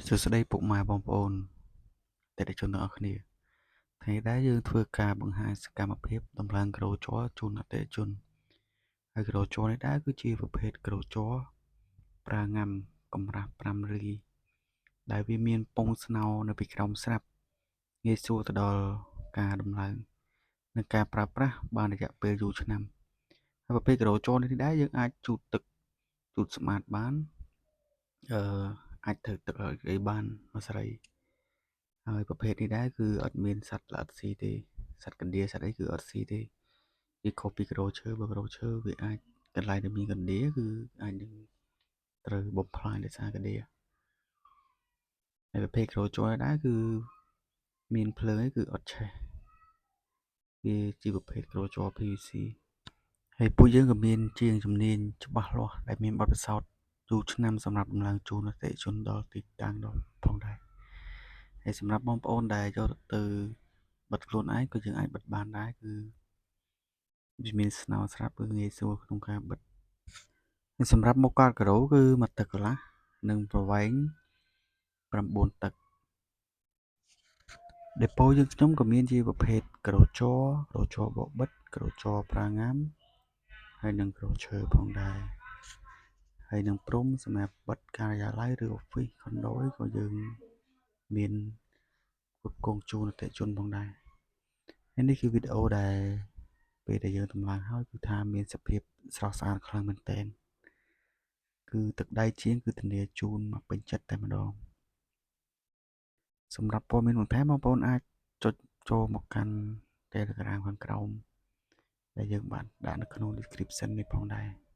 សួស្តីពុកម៉ែបងប្អូនអតិថិជនទាំងអស់គ្នាថ្ងៃនេះយើងធ្វើការបង្ហាញសកម្មភាពតម្លើងក្រូជ័រជូនអតិថិជនហើយក្រូជ័រនេះដែរគឺជាប្រភេទក្រូជ័រប្រើងាំកម្រាស់5រីដែលវាមានពងស្នោនៅពីក្រោមស្រាប់ងាយស្រួលទៅដល់ការតម្លើងនិងការប្រើប្រាស់បានរយៈពេលយូរឆ្នាំហើយប្រភេទក្រូជ័រនេះដែរយើងអាចជូតទឹកជូតស្មាតបានអាចត្រូវទឹកឲ្យអីបានមួយស្រីហើយប្រភេទនេះដែរគឺអត់មានសត្វល្អិតស៊ីទេសត្វកណ្ដៀរសត្វអីគឺអត់ស៊ីទេវាខុសពីក្រូឈើបើក្រូឈើវាអាចកន្លែងដែលមានកណ្ដៀរគឺអាចនឹងត្រូវបំផ្លាញដោយសារកណ្ដៀរហើយប្រភេទក្រូជ័រដែរគឺមានភ្លើងគឺអត់ឆេះវាជាប្រភេទក្រូជ័រ PVC ហើយពួកយើងក៏មានជាងជំនាញច្បាស់លាស់ដែលមានបទពិសោធន៍យូរឆ្នាំសម្រាប់ដំឡើងជូនអតិថិជនដល់ទីតាំងដល់ផងដែរហើយសម្រាប់បងប្អូនដែលយកទៅបិទខ្លួនឯងក៏យើងអាចបិទបានដែរគឺវាមានស្នោស្រាប់គឺងាយស្រួលក្នុងការបិទហើយសម្រាប់មុខកាត់ការ៉ូគឺ1តឹកកន្លះនិងប្រវែង9តឹកដេប៉ូយើងខ្ញុំក៏មានជាប្រភេទក្រូជ័របបិទក្រូជ័រប្រើងាំហើយនិងក្រូឈើផងដែរហើយនឹងព្រំសម្រាប់បិទការិយាល័យឬ office condo ក៏យើងមានគ្រប់គ្រងជូនអតិថិជនផងដែរហើយនេះគឺវីដេអូដែលពេលដែលយើងតម្លើងហើយគឺថាមានសភាពស្រស់ស្អាតខ្លាំងមែនទែនគឺទឹកដៃជាងគឺធានាជូនមកពេញចិត្តតែម្ដងសម្រាប់ព័ត៌មានបន្ថែមបងប្អូនអាចចុចចូលមកកាន់ Telegram ខាងក្រោមដែលយើងបានដាក់នៅក្នុង description នេះផងដែរ